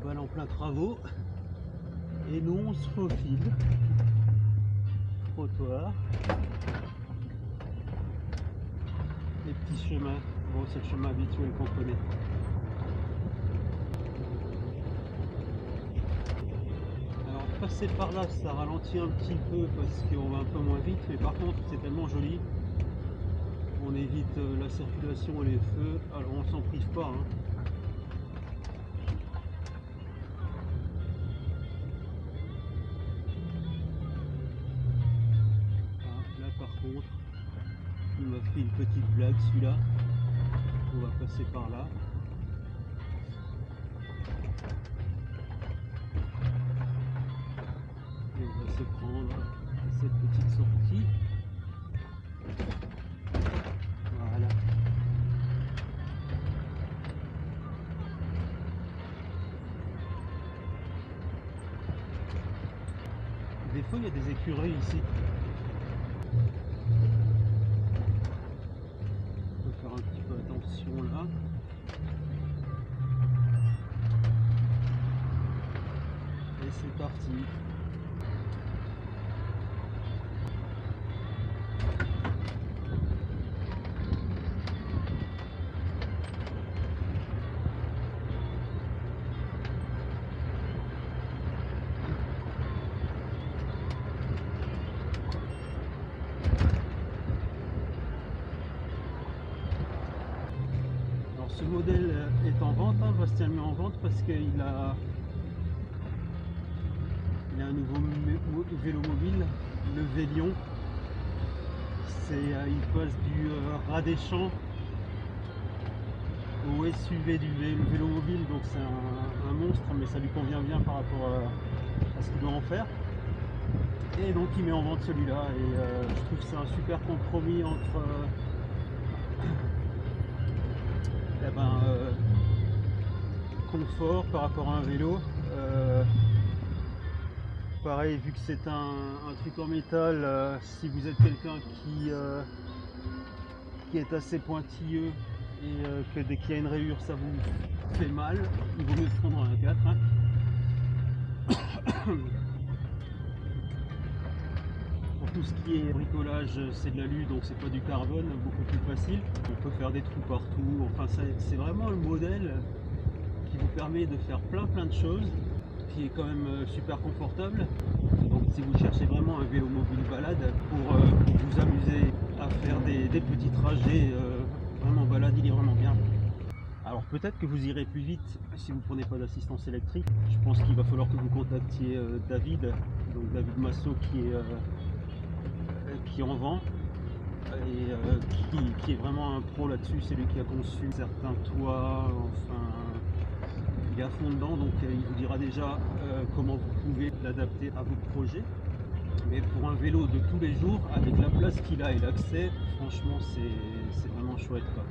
balle en plein travaux. Et nous on se faufile. Trottoir. Les petits chemins. Bon, c'est le chemin habituel qu'on connaît. Alors passer par là, ça ralentit un petit peu parce qu'on va un peu moins vite, mais par contre c'est tellement joli. On évite la circulation et les feux, alors on s'en prive pas. Hein. Là par contre, il m'a fait une petite blague celui-là. On va passer par là. Et on va se prendre cette petite sortie. Voilà. Des fois il y a des écureuils ici. Il faut faire un petit peu attention là. Et c'est parti. Ce modèle est en vente, hein, Bastien met en vente parce qu'il a un nouveau vélo mobile, le Vélion. Il passe du ras des champs au SUV du vélo mobile, donc c'est un monstre, mais ça lui convient bien par rapport à ce qu'il doit en faire. Et donc il met en vente celui-là, et je trouve que c'est un super compromis entre confort par rapport à un vélo. Pareil, vu que c'est un truc en métal, si vous êtes quelqu'un qui est assez pointilleux et que dès qu'il y a une rayure ça vous fait mal, il vaut mieux prendre un 4. Hein. Pour tout ce qui est bricolage, c'est de l'alu, donc c'est pas du carbone, beaucoup plus facile. On peut faire des trous partout, enfin c'est vraiment le modèle qui vous permet de faire plein de choses, qui est quand même super confortable. Donc si vous cherchez vraiment un vélo mobile balade pour vous amuser à faire des petits trajets vraiment balade, il est vraiment bien. Alors peut-être que vous irez plus vite si vous ne prenez pas d'assistance électrique. Je pense qu'il va falloir que vous contactiez David, donc David Massot qui en vend et qui est vraiment un pro là-dessus. C'est lui qui a conçu certains toits, enfin il est à fond dedans, donc il vous dira déjà comment vous pouvez l'adapter à votre projet. Mais pour un vélo de tous les jours, avec la place qu'il a et l'accès, franchement c'est vraiment chouette quoi.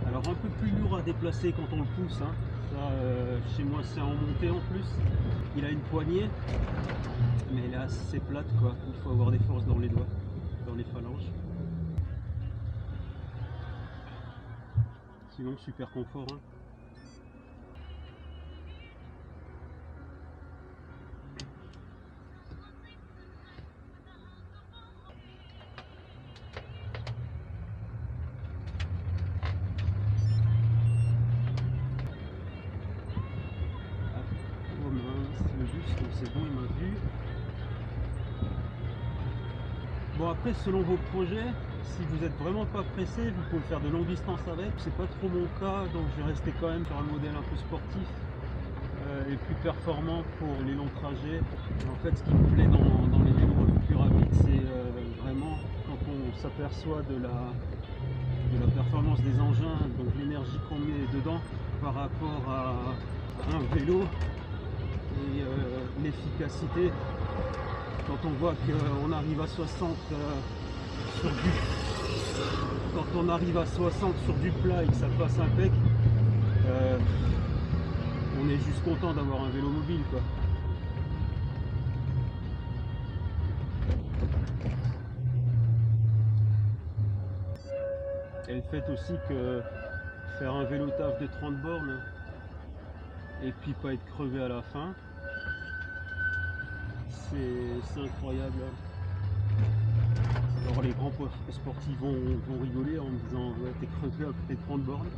Alors un peu plus lourd à déplacer quand on le pousse, hein. Ça, chez moi c'est en montée en plus. Il a une poignée, mais elle est assez plate quoi. Il faut avoir des forces dans les doigts, dans les phalanges. Sinon super confort. Hein. Oh mince, le bus, donc c'est bon, il m'a vu. Bon après selon vos projets, si vous n'êtes vraiment pas pressé, vous pouvez faire de longues distances avec. C'est pas trop mon cas, donc je vais rester quand même sur un modèle un peu sportif et plus performant pour les longs trajets. Et en fait ce qui me plaît dans les vélos un peu plus rapides, c'est vraiment quand on s'aperçoit de la performance des engins, donc l'énergie qu'on met dedans par rapport à un vélo et l'efficacité. Quand on voit qu'on arrive à 60 sur du quand on arrive à 60 sur du plat et que ça passe impec, on est juste content d'avoir un vélo mobile quoi. Et le fait aussi que faire un vélo taf de 30 bornes et puis pas être crevé à la fin, c'est incroyable. Alors les grands sportifs vont rigoler en me disant ouais, t'es crevé après 30 bornes,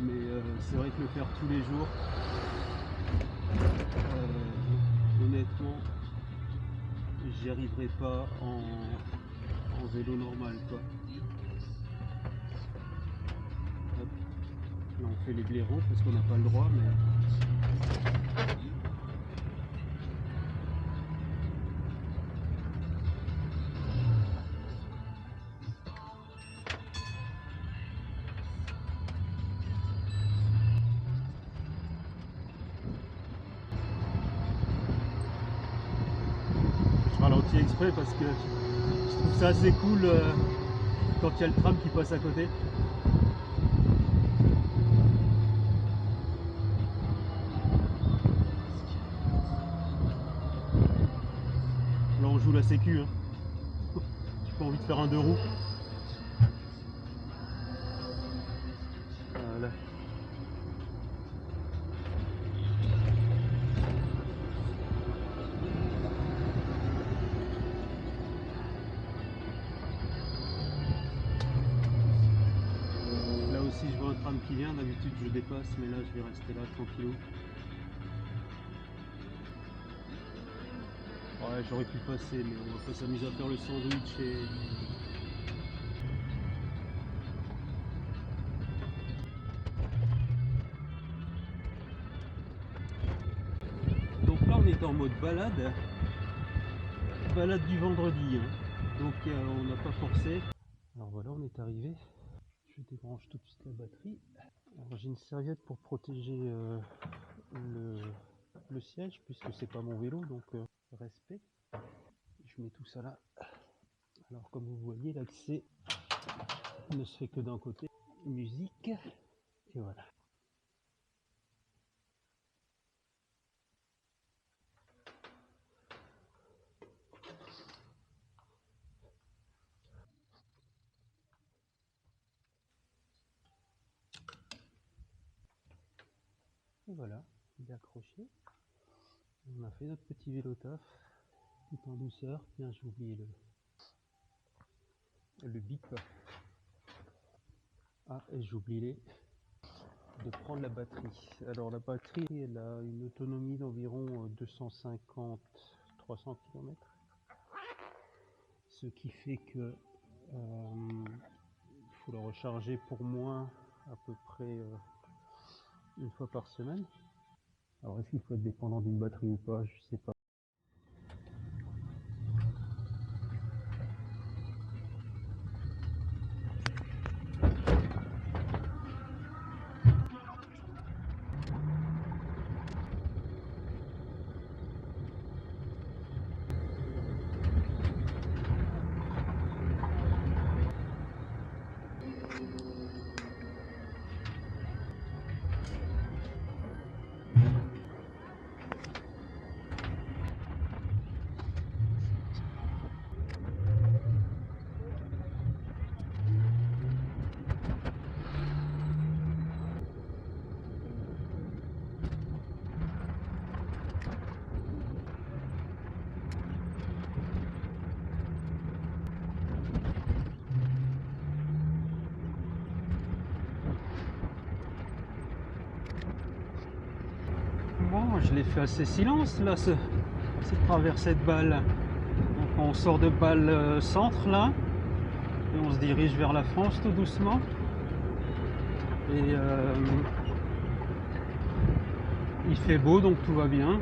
mais c'est vrai que le faire tous les jours, honnêtement, j'y arriverai pas en vélo normal quoi. Hop. Là on fait les blaireaux parce qu'on n'a pas le droit, mais je ralentis exprès parce que je trouve ça assez cool quand il y a le tram qui passe à côté. Là on joue la sécu, hein. J'ai pas envie de faire un deux roues. Voilà. Là aussi je vois un tram qui vient, d'habitude je dépasse, mais là je vais rester là tranquillou. Ouais, j'aurais pu passer, mais on va pas s'amuser à faire le sandwich et... Donc là on est en mode balade, balade du vendredi, hein. Donc on n'a pas forcé. Alors voilà, on est arrivé. Je débranche tout de suite la batterie. Alors j'ai une serviette pour protéger le siège, puisque c'est pas mon vélo, donc respect. Je mets tout ça là. Alors comme vous voyez, l'accès ne se fait que d'un côté. Musique. Et voilà. Et voilà, il est accroché. On a fait notre petit vélo taf, tout en douceur. Tiens, j'ai oublié le bip. Ah, et j'ai oublié de prendre la batterie. Alors la batterie, elle a une autonomie d'environ 250-300 km. Ce qui fait que faut la recharger pour moi à peu près une fois par semaine. Alors est-ce qu'il faut être dépendant d'une batterie ou pas, je sais pas. Bon, je l'ai fait assez silence là, cette traversée de balle. Donc on sort de balle centre là, et on se dirige vers la France tout doucement. Et il fait beau, donc tout va bien.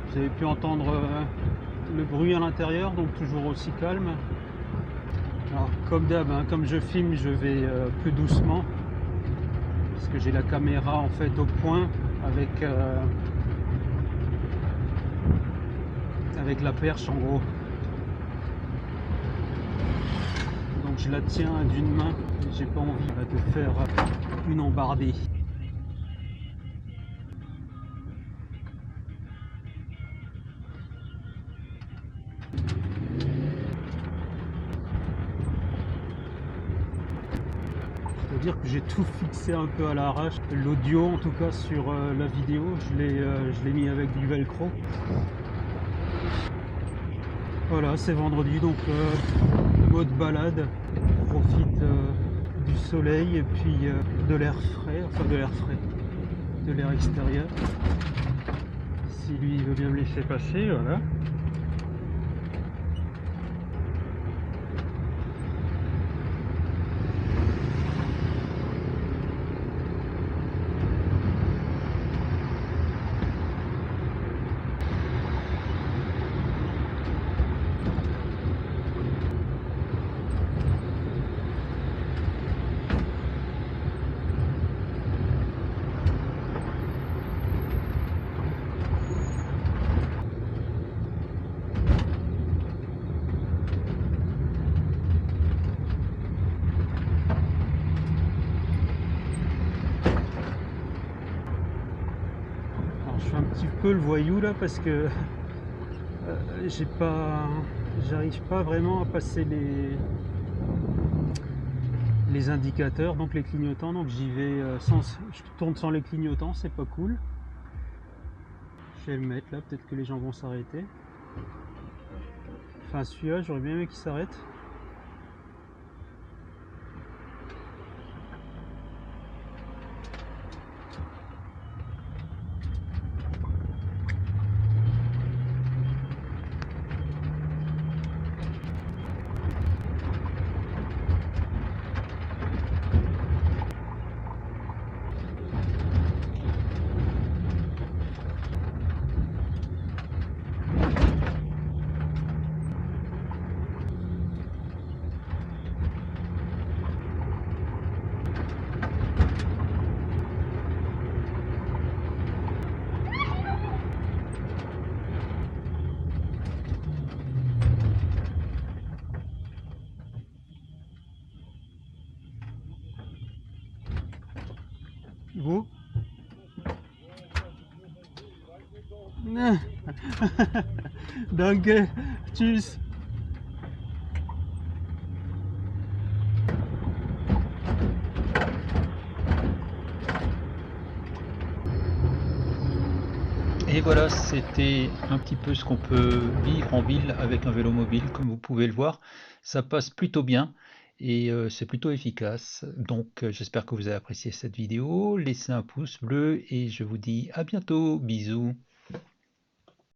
Vous avez pu entendre le bruit à l'intérieur, donc toujours aussi calme. Alors comme d'hab, hein, comme je filme, je vais plus doucement, parce que j'ai la caméra en fait au point avec la perche en gros. Donc je la tiens d'une main, j'ai pas envie de faire une embardée. dire que j'ai tout fixé un peu à l'arrache. L'audio, en tout cas sur la vidéo, je l'ai mis avec du velcro. Voilà, c'est vendredi, donc mode balade. On profite du soleil et puis de l'air frais, enfin de l'air frais, de l'air extérieur. Si lui il veut bien me laisser passer, voilà. Je fais un petit peu le voyou là parce que j'arrive pas vraiment à passer les indicateurs, donc les clignotants, donc j'y vais je tourne sans les clignotants, c'est pas cool. Je vais le mettre là, peut-être que les gens vont s'arrêter. Enfin celui-là, j'aurais bien aimé qu'il s'arrête. Vous Danke, tschüss. Et voilà, c'était un petit peu ce qu'on peut vivre en ville avec un vélo mobile. Comme vous pouvez le voir, ça passe plutôt bien et c'est plutôt efficace. Donc j'espère que vous avez apprécié cette vidéo. Laissez un pouce bleu et je vous dis à bientôt. Bisous.